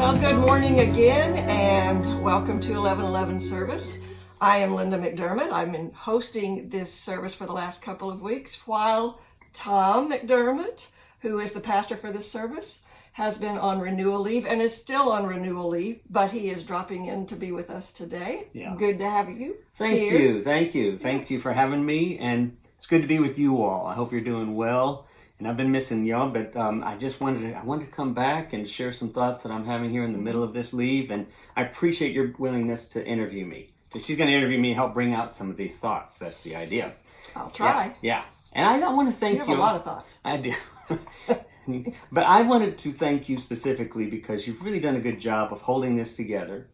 Well, good morning again, and welcome to 1111 service. I am Linda McDermott. I've been hosting this service for the last couple of weeks, while Tom McDermott, who is the pastor for this service, has been on renewal leave and is still on renewal leave, but he is dropping in to be with us today. Yeah. Good to have you Thank here. you. Thank you for having me, and it's good to be with you all. I hope you're doing well. And I've been missing y'all, but I wanted to come back and share some thoughts that I'm having here in the middle of this leave, and I appreciate your willingness to interview me. She's going to interview me and help bring out some of these thoughts. That's the idea. I'll try. Yeah. And I want to thank you. You have a lot of thoughts. I do. But I wanted to thank you specifically because you've really done a good job of holding this together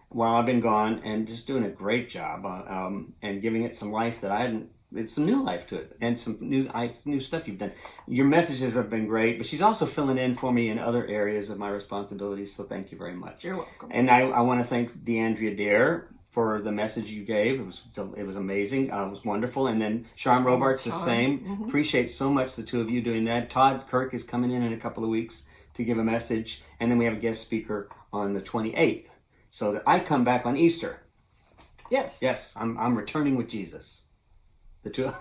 while I've been gone, and just doing a great job and giving it some life that I hadn't. It's some new life to it, and some new stuff you've done. Your messages have been great, but she's also filling in for me in other areas of my responsibilities, so thank you very much. You're welcome. And I want to thank DeAndrea Dare for the message you gave. It was amazing. It was wonderful. And then Sean Robart's the same. Mm-hmm. Appreciate so much the two of you doing that. Todd Kirk is coming in a couple of weeks to give a message, and then we have a guest speaker on the 28th. So that I come back on Easter. Yes, I'm returning with Jesus. The two.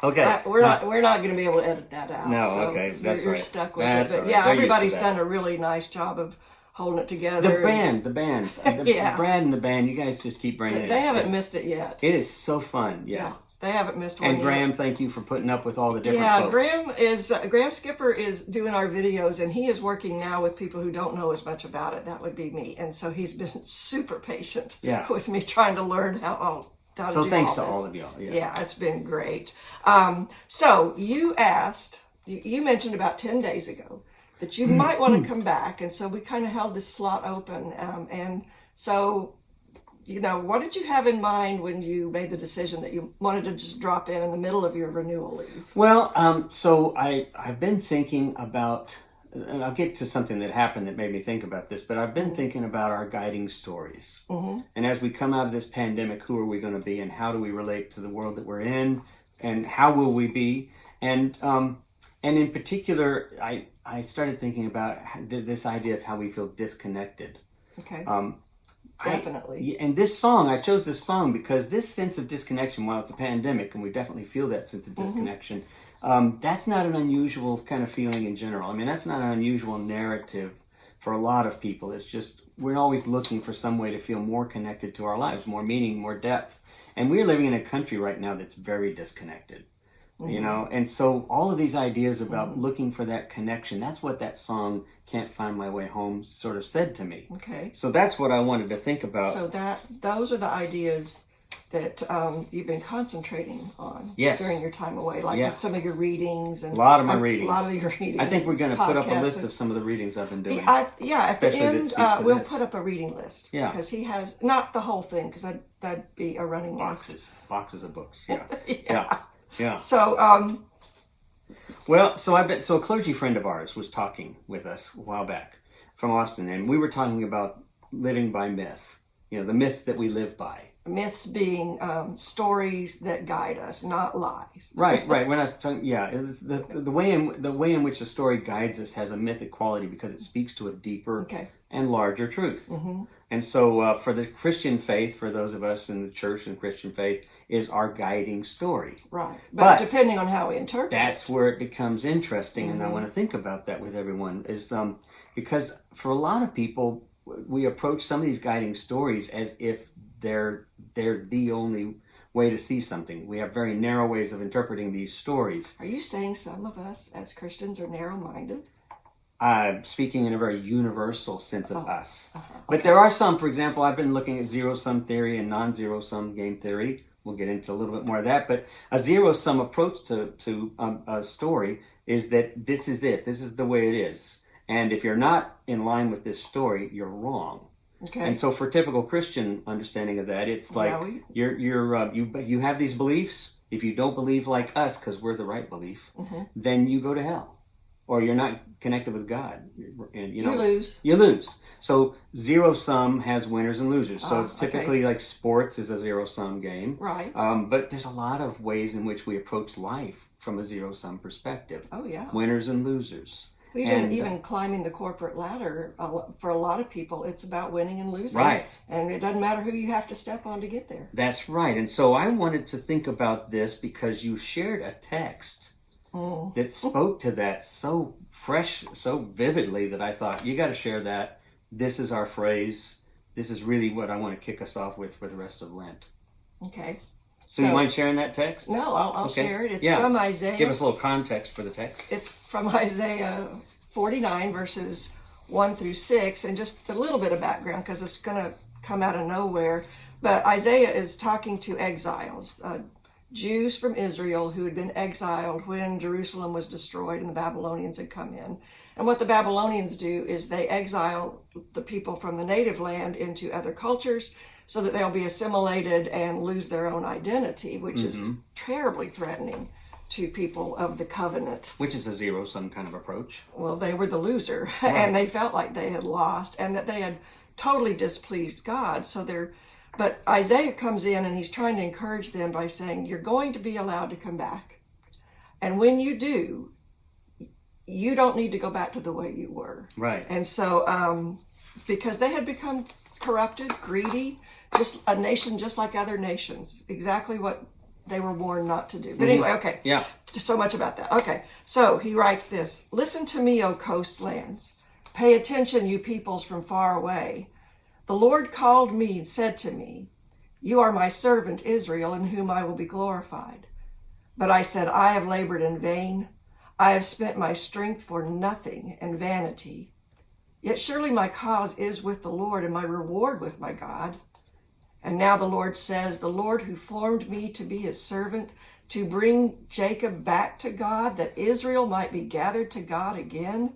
Okay. We're not going to be able to edit that out. No, so okay, that's you're right. stuck with That's it. But right. yeah, They're everybody's used to that. done a really nice job of holding it together. The band, Yeah. Brad and the band. You guys just keep bringing it. They haven't missed it yet. It is so fun. Yeah. They haven't missed one And Graham, yet. thank you for putting up with all the different folks. Graham Skipper is doing our videos, and he is working now with people who don't know as much about it. That would be me. And so he's been super patient with me trying to learn how to so do thanks all to this. all of y'all. Yeah, it's been great. So you mentioned about 10 days ago that you might want to come back, and so we kind of held this slot open. And so, what did you have in mind when you made the decision that you wanted to just drop in the middle of your renewal leave? Well, so I've been thinking about, and I'll get to something that happened that made me think about this, but I've been thinking about our guiding stories. Mm-hmm. And as we come out of this pandemic, who are we going to be, and how do we relate to the world that we're in, and how will we be? And in particular, I started thinking about this idea of how we feel disconnected. Okay. Definitely. And I chose this song because this sense of disconnection, while it's a pandemic, and we definitely feel that sense of disconnection, that's not an unusual kind of feeling in general. I mean, that's not an unusual narrative for a lot of people. It's just, we're always looking for some way to feel more connected to our lives, more meaning, more depth. And we're living in a country right now that's very disconnected. And so all of these ideas about looking for that connection, that's what that song Can't Find My Way Home sort of said to me. Okay. So that's what I wanted to think about. So those are the ideas that you've been concentrating on during your time away, like with some of your readings. And a lot of my readings. A lot of your readings. I think we're going to put up a list of some of the readings I've been doing. At the end, we'll put up a reading list. Yeah. Because he has, not the whole thing, because that'd be a running Boxes of books. Yeah. Yeah. So, so a clergy friend of ours was talking with us a while back from Austin, and we were talking about living by myth. The myths that we live by. Myths being stories that guide us, not lies. Right. We're not talking. Yeah, it's the way in which the story guides us has a mythic quality because it speaks to a deeper and larger truth. Mm-hmm. And so, for the Christian faith, for those of us in the church and Christian faith, is our guiding story. Right. But depending on how we interpret that's where it becomes interesting, and I want to think about that with everyone, is because for a lot of people, we approach some of these guiding stories as if they're the only way to see something. We have very narrow ways of interpreting these stories. Are you saying some of us as Christians are narrow-minded? Speaking in a very universal sense of us. But there are some, for example, I've been looking at zero-sum theory and non-zero-sum game theory. We'll get into a little bit more of that. But a zero-sum approach to a story is that this is it. This is the way it is. And if you're not in line with this story, you're wrong. Okay. And so for typical Christian understanding of that, it's like you have these beliefs. If you don't believe like us, because we're the right belief, then you go to hell. Or you're not connected with God. And you lose. You lose. So zero sum has winners and losers. So it's typically like sports is a zero sum game. Right. But there's a lot of ways in which we approach life from a zero sum perspective. Oh yeah. Winners and losers. Even climbing the corporate ladder, for a lot of people, it's about winning and losing. Right. And it doesn't matter who you have to step on to get there. That's right. And so I wanted to think about this because you shared a text that spoke to that so fresh, so vividly, that I thought, you got to share that. This is our phrase. This is really what I want to kick us off with for the rest of Lent. Okay. So you mind sharing that text? No, I'll share it. It's Yeah. from Isaiah. Give us a little context for the text. It's from Isaiah 49, verses 1 through 6, and just a little bit of background because it's going to come out of nowhere. But Isaiah is talking to exiles, Jews from Israel who had been exiled when Jerusalem was destroyed and the Babylonians had come in. And what the Babylonians do is they exile the people from the native land into other cultures so that they'll be assimilated and lose their own identity, which is terribly threatening to people of the covenant. Which is a zero-sum kind of approach. Well, they were the loser, Right. and they felt like they had lost and that they had totally displeased God. But Isaiah comes in and he's trying to encourage them by saying, you're going to be allowed to come back. And when you do, you don't need to go back to the way you were. Right. And so, because they had become corrupted, greedy, just a nation just like other nations, exactly what they were warned not to do. But anyway, okay. Yeah. So much about that. Okay. So he writes this: listen to me, O coastlands. Pay attention, you peoples from far away. The Lord called me and said to me, you are my servant Israel, in whom I will be glorified. But I said, I have labored in vain. I have spent my strength for nothing and vanity. Yet surely my cause is with the Lord, and my reward with my God. And now the Lord says, the Lord who formed me to be his servant, to bring Jacob back to God, that Israel might be gathered to God again.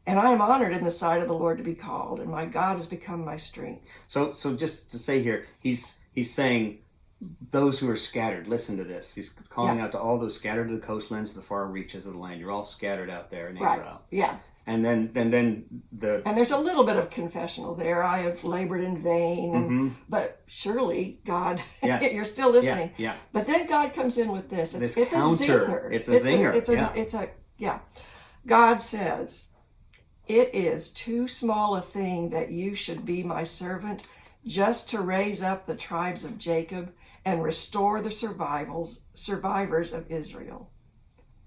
And I am honored in the sight of the Lord to be called, and my God has become my strength. So just to say here, he's saying, those who are scattered, listen to this. He's calling out to all those scattered to the coastlands, the far reaches of the land. You're all scattered out there in exile. Right. Yeah. And then And there's a little bit of confessional there. I have labored in vain, but surely God, yes. you're still listening. Yeah. But then God comes in with this. It's counter. a zinger. It's a zinger. God says, it is too small a thing that you should be my servant, just to raise up the tribes of Jacob and restore the survivors of Israel.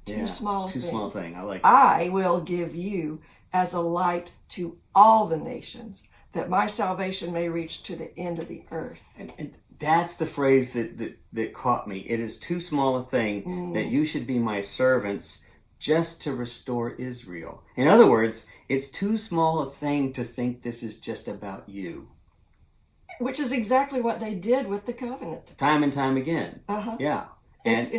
Too small thing. I like it. I will give you as a light to all the nations, that my salvation may reach to the end of the earth. And that's the phrase that caught me. It is too small a thing that you should be my servants, just to restore Israel. In other words, it's too small a thing to think this is just about you. Which is exactly what they did with the covenant. Time and time again. Yeah. And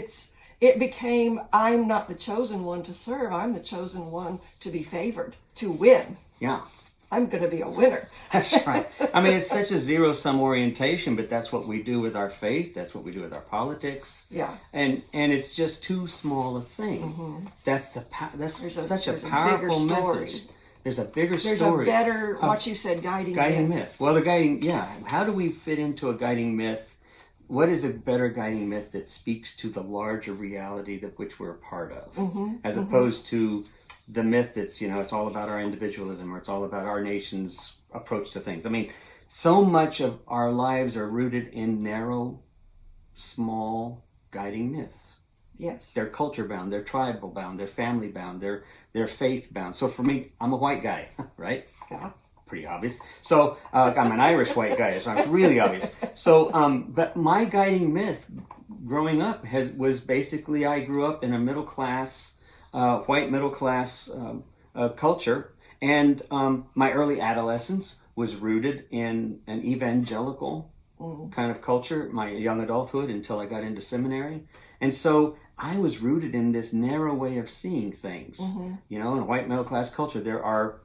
it became, I'm not the chosen one to serve, I'm the chosen one to be favored, to win. Yeah. I'm going to be a winner. That's right. I mean, it's such a zero-sum orientation, but that's what we do with our faith. That's what we do with our politics. Yeah. And it's just too small a thing. That's such a powerful message. There's a bigger story. There's a better, what you said, guiding myth. Well, how do we fit into a guiding myth? What is a better guiding myth that speaks to the larger reality that which we're a part of, as opposed to the myth that's, it's all about our individualism, or it's all about our nation's approach to things. I mean, so much of our lives are rooted in narrow, small guiding myths. Yes. They're culture bound, they're tribal bound, they're family bound, they're faith bound. So for me, I'm a white guy, right? Yeah. Pretty obvious. So I'm an Irish white guy, so it's really obvious. So, but my guiding myth growing up was basically, I grew up in a middle class, white middle class culture, and my early adolescence was rooted in an evangelical kind of culture. My young adulthood until I got into seminary, and so I was rooted in this narrow way of seeing things. In a white middle class culture, there are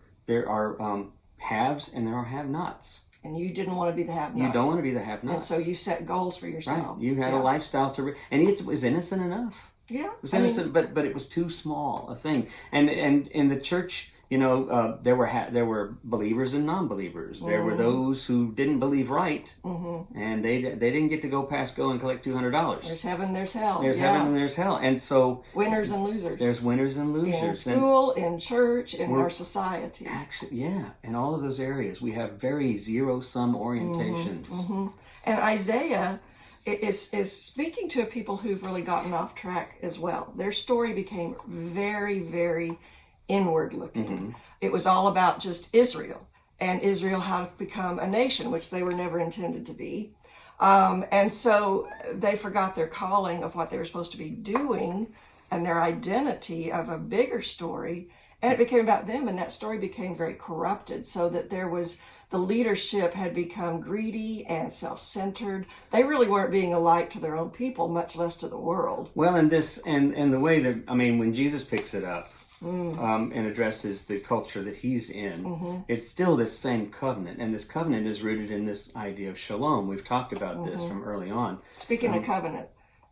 haves and there are have-nots. And you didn't want to be the have-not. You don't want to be the have-not. And so you set goals for yourself. Right. You had a lifestyle and it was innocent enough. Yeah. It was innocent, but it was too small a thing. And in the church, there were believers and non-believers. There were those who didn't believe right, and they didn't get to go past go and collect $200. There's heaven, there's hell. There's heaven and there's hell, and so winners and losers. There's winners and losers in school, in church, in our society. Actually, yeah, in all of those areas, we have very zero-sum orientations. And Isaiah is speaking to people who've really gotten off track as well. Their story became very, very inward looking. It was all about just Israel, and Israel how to become a nation, which they were never intended to be. And so they forgot their calling of what they were supposed to be doing and their identity of a bigger story. And it became about them, and that story became very corrupted, so that the leadership had become greedy and self-centered. They really weren't being a light to their own people, much less to the world. Well, and the way that, when Jesus picks it up, and addresses the culture that he's in, it's still this same covenant, and this covenant is rooted in this idea of shalom. We've talked about this from early on. Speaking of covenant,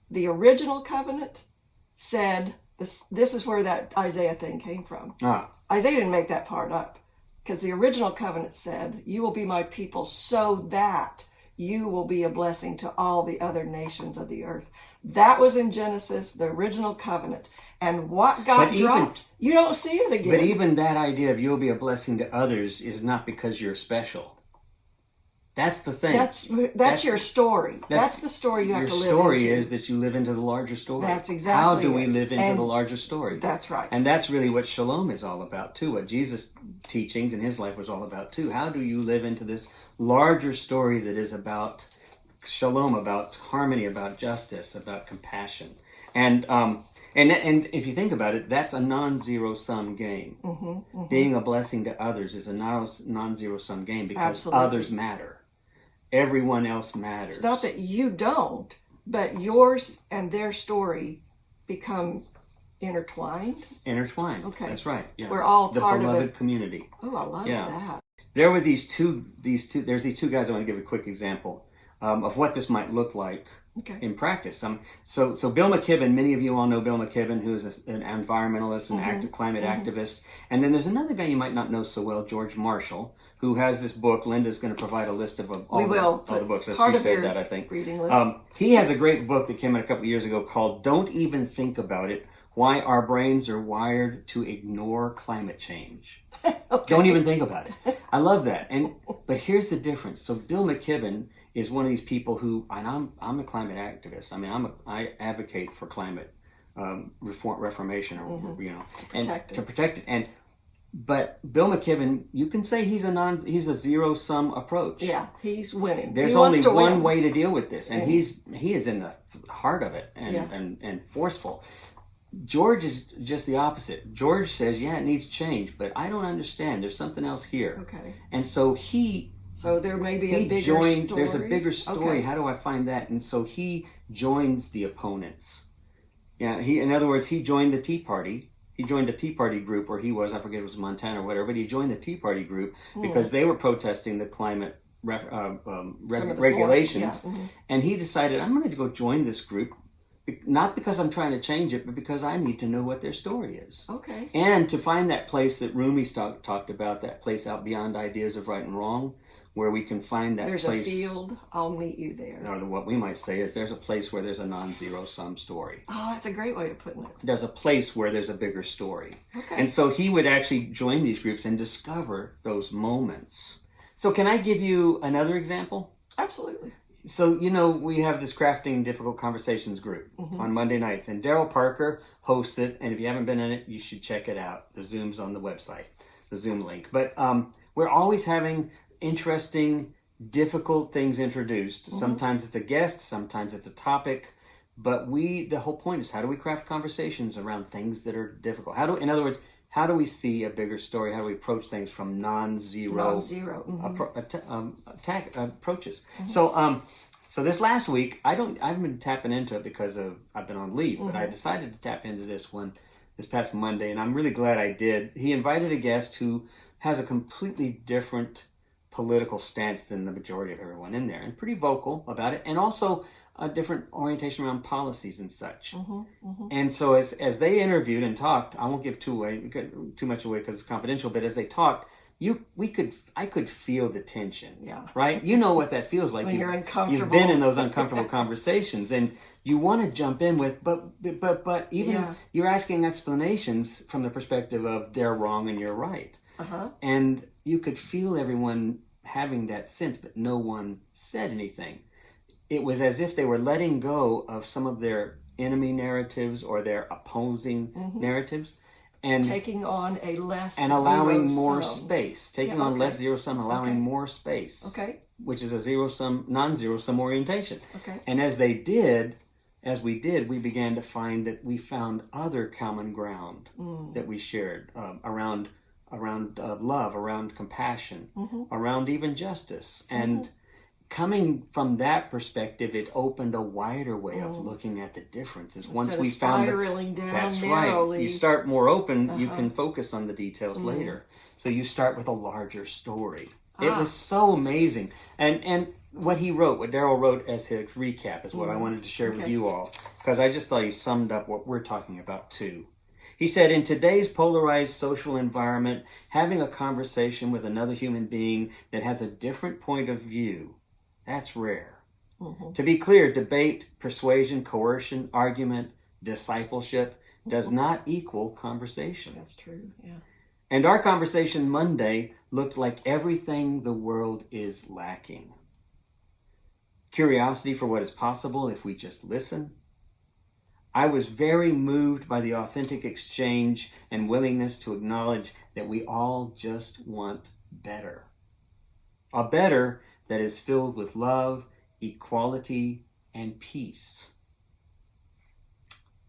the original covenant said, this is where that Isaiah thing came from. Isaiah didn't make that part up, because the original covenant said, you will be my people so that you will be a blessing to all the other nations of the earth. That was in Genesis, the original covenant. And what got dropped, you don't see it again. But even that idea of you'll be a blessing to others is not because you're special. That's the thing. That's your story. That's the story you have to live into. Your story is that you live into the larger story. That's exactly How do we live into the larger story? That's right. And that's really what shalom is all about too. What Jesus' teachings in his life was all about too. How do you live into this larger story that is about shalom, about harmony, about justice, about compassion? And if you think about it, that's a non-zero sum game. Being a blessing to others is a non-zero sum game because others matter. Everyone else matters. It's not that you don't, but yours and their story become intertwined. Okay, that's right. Yeah. We're all part of the beloved community. Oh, I love that. There were these two. There's these two guys. I want to give a quick example of what this might look like. In practice. So Bill McKibben, many of you all know Bill McKibben, who is an environmentalist and climate activist. And then there's another guy you might not know so well, George Marshall, who has this book. Linda's going to provide a list of all the books. She said that, I think. Reading list. He has a great book that came out a couple of years ago called Don't Even Think About It, Why Our Brains Are Wired to Ignore Climate Change. Don't even think about it. I love that. But here's the difference. So Bill McKibben is one of these people who, and I'm a climate activist. I advocate for climate reformation, or to protect it. But Bill McKibben, you can say he's a zero sum approach. Yeah, he's winning. There's only one way to deal with this, and he is in the heart of it and forceful. George is just the opposite. George says, it needs change, but I don't understand. There's something else here. Okay. And so So there may be a bigger story. There's a bigger story. Okay. How do I find that? And so he joins the opponents. Yeah. In other words, he joined the Tea Party. He joined a Tea Party group where he was. I forget if it was Montana or whatever. But he joined the Tea Party group because they were protesting the climate regulations. And he decided, I'm going to go join this group. Not because I'm trying to change it, but because I need to know what their story is. Okay. And to find that place that Rumi talked about, that place out beyond ideas of right and wrong, where we can find that there's place. There's a field, I'll meet you there. Or what we might say is there's a place where there's a non-zero sum story. Oh, that's a great way of putting it. There's a place where there's a bigger story. Okay. And so he would actually join these groups and discover those moments. So can I give you another example? Absolutely. So, we have this Crafting Difficult Conversations group on Monday nights, and Daryl Parker hosts it, and if you haven't been in it, you should check it out. The Zoom's on the website, the Zoom link. But we're always having interesting, difficult things introduced. Sometimes it's a guest, sometimes it's a topic, but the whole point is, how do we craft conversations around things that are difficult? In other words, how do we see a bigger story? How do we approach things from non-zero approaches? So this last week, I haven't been tapping into it because I've been on leave, but I decided to tap into this one this past Monday, and I'm really glad I did. He invited a guest who has a completely different political stance than the majority of everyone in there, and pretty vocal about it, and also a different orientation around policies and such. And so as they interviewed and talked, I won't give too much away because it's confidential, but as they talked, I could feel the tension. Yeah. Right? You know what that feels like. When you're uncomfortable. You've been in those uncomfortable conversations, and you want to jump in with, but even you're asking explanations from the perspective of they're wrong and you're right. And you could feel everyone having that sense, but no one said anything. It was as if they were letting go of some of their enemy narratives or their opposing narratives, and taking on a less and allowing zero more sum. space, taking on less zero sum, allowing more space. Which is a zero sum, non-zero sum orientation. And as we did, we began to find that we found other common ground that we shared around love, around compassion, around even justice. And coming from that perspective, it opened a wider way of looking at the differences. Once we found that's narrowly. right. You start more open, you can focus on the details later. So you start with a larger story. It was so amazing. And what Daryl wrote as his recap is what I wanted to share with you all, because I just thought he summed up what we're talking about too. He said, in today's polarized social environment, having a conversation with another human being that has a different point of view, that's rare. To be clear, debate, persuasion, coercion, argument, discipleship does not equal conversation. That's true, yeah. And our conversation Monday looked like everything the world is lacking. Curiosity for what is possible if we just listen. I was very moved by the authentic exchange and willingness to acknowledge that we all just want better. A better that is filled with love, equality, and peace.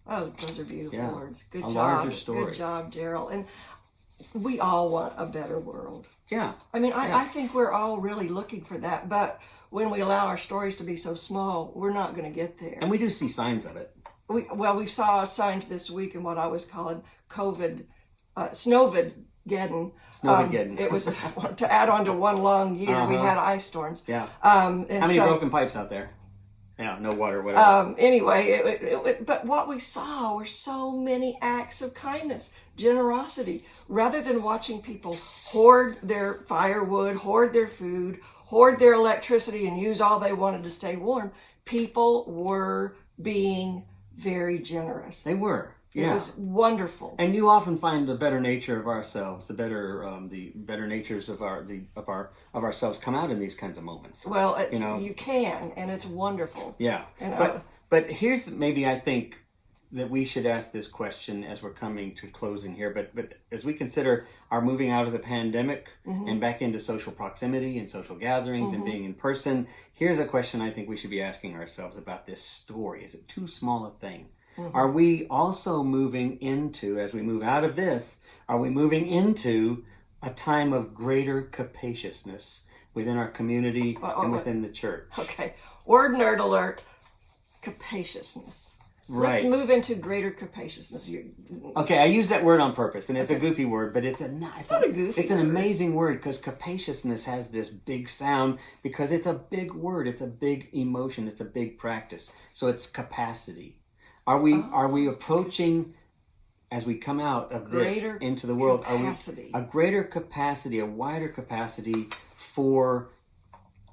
Those are beautiful words. Good job. Larger story. Good job, Daryl. And we all want a better world. Yeah. I mean, I think we're all really looking for that, but when we allow our stories to be so small, we're not going to get there. And we do see signs of it. We saw signs this week in what I was calling COVID, Snowvidgeddon. It was to add on to one long year. We had ice storms. Yeah. How many broken pipes out there? Yeah, no water, whatever. Anyway, but what we saw were so many acts of kindness, generosity. Rather than watching people hoard their firewood, hoard their food, hoard their electricity, and use all they wanted to stay warm, people were being very generous. They were. Yeah. It was wonderful. And you often find the better nature of ourselves, the better natures of ourselves come out in these kinds of moments. Well, you can, and it's wonderful. Yeah. But here's maybe I think that we should ask this question as we're coming to closing here. But as we consider our moving out of the pandemic and back into social proximity and social gatherings and being in person, here's a question I think we should be asking ourselves about this story. Is it too small a thing? Are we also moving into, as we move out of this, are we moving into a time of greater capaciousness within our community and within the church? Okay. Word nerd alert. Capaciousness. Right. Let's move into greater capaciousness. Okay, I use that word on purpose, and it's a goofy word, but it's not a goofy. It's an amazing word because capaciousness has this big sound because it's a big word, it's a big emotion, it's a big practice. So it's capacity. Are we approaching, as we come out of this into the world, a greater capacity, a wider capacity for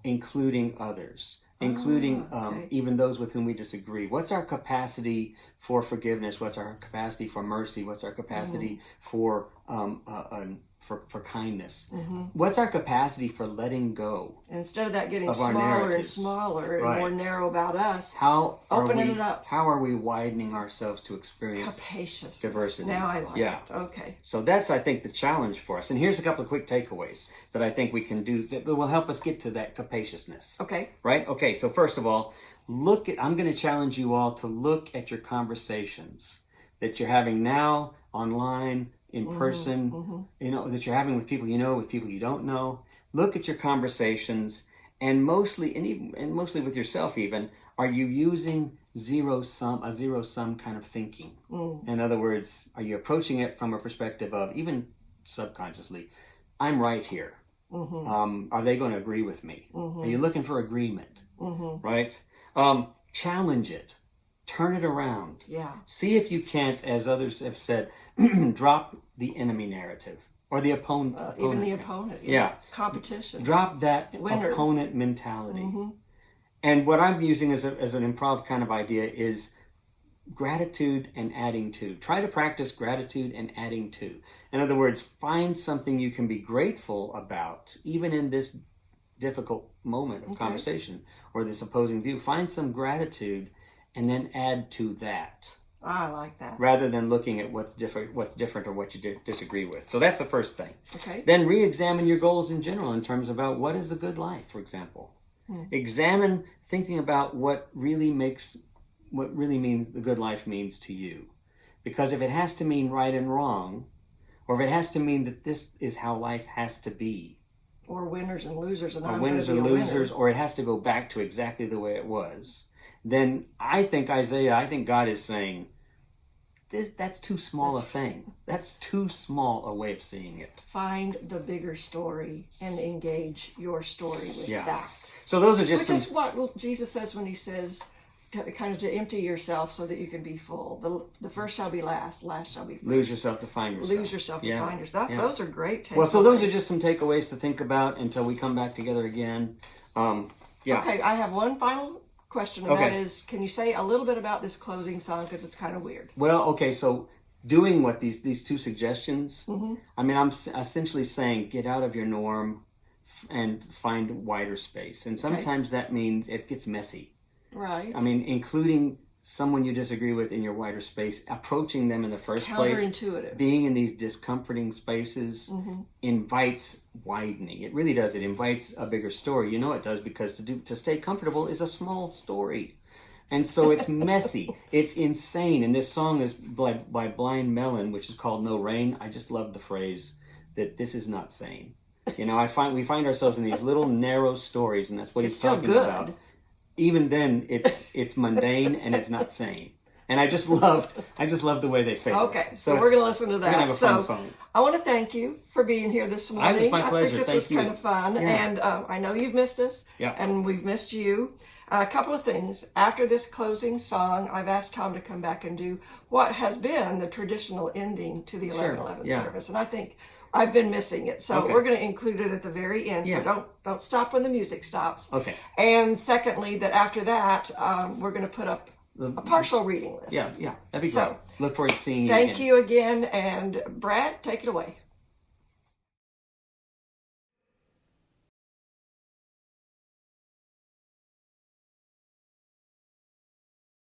including others? Including even those with whom we disagree. What's our capacity for forgiveness? What's our capacity for mercy? What's our capacity for kindness? What's our capacity for letting go? And instead of that getting smaller and smaller and more narrow about us, opening it up. How are we widening ourselves to experience capaciousness? Diversity. Now I like it. Okay. So that's, I think, the challenge for us. And here's a couple of quick takeaways that I think we can do that will help us get to that capaciousness. Okay. Right? Okay, so first of all, I'm going to challenge you all to look at your conversations that you're having now, online, in person, that you're having with people you know, with people you don't know. Look at your conversations, and mostly with yourself even, are you using a zero sum kind of thinking? In other words, are you approaching it from a perspective of, even subconsciously, I'm right here. Are they going to agree with me? Are you looking for agreement? Right? challenge it, turn it around. Yeah. See if you can't, as others have said, drop the enemy narrative or the opponent. Even the opponent. Yeah. Competition. Drop that Winner. opponent mentality. And what I'm using as an improv kind of idea is gratitude and adding to. Try to practice gratitude and adding to. In other words, find something you can be grateful about, even in this difficult moment of conversation or this opposing view. Find some gratitude and then add to that. I like that. Rather than looking at what's different or what you disagree with. So that's the first thing. Okay. Then re-examine your goals in general in terms about what is a good life, for example. Examine thinking about what really means the good life means to you. Because if it has to mean right and wrong, or if it has to mean that this is how life has to be, or winners and losers, and or winners and losers, or it has to go back to exactly the way it was, then I think God is saying, that's too small a thing. That's too small a way of seeing it. Find the bigger story and engage your story with that. So those are just Which is what Jesus says when he says to empty yourself so that you can be full. The first shall be last shall be first. Lose yourself to find yourself. Lose yourself to find yourself. Those are great takeaways. Well, so those are just some takeaways to think about until we come back together again. Okay, I have one final question, and that is, can you say a little bit about this closing song, because it's kind of weird? Well, okay, so doing what these two suggestions, I mean, I'm essentially saying get out of your norm and find wider space. And sometimes that means it gets messy. Right. I mean, including someone you disagree with in your wider space, approaching them in the first place, counterintuitive. Being in these discomforting spaces invites widening. It really does. It invites a bigger story. You know it does, because to stay comfortable is a small story. And so it's messy. It's insane. And this song is by Blind Melon, which is called No Rain. I just love the phrase that this is not sane. You know, we find ourselves in these little narrow stories, and that's what he's talking about. Even then, it's mundane and it's not sane. And I just love the way they say it. Okay, so we're going to listen to that. We're going to have a fun song. I want to thank you for being here this morning. It's my pleasure. I think this was kind of fun. Yeah. And I know you've missed us. Yeah. And we've missed you. A couple of things. After this closing song, I've asked Tom to come back and do what has been the traditional ending to the 11:11 service. And I think I've been missing it, so we're going to include it at the very end. Yeah. So don't stop when the music stops. Okay. And secondly, that after that, we're going to put up a partial reading list. Yeah, that'd be great. Look forward to seeing you. Thank you again, and Brad, take it away.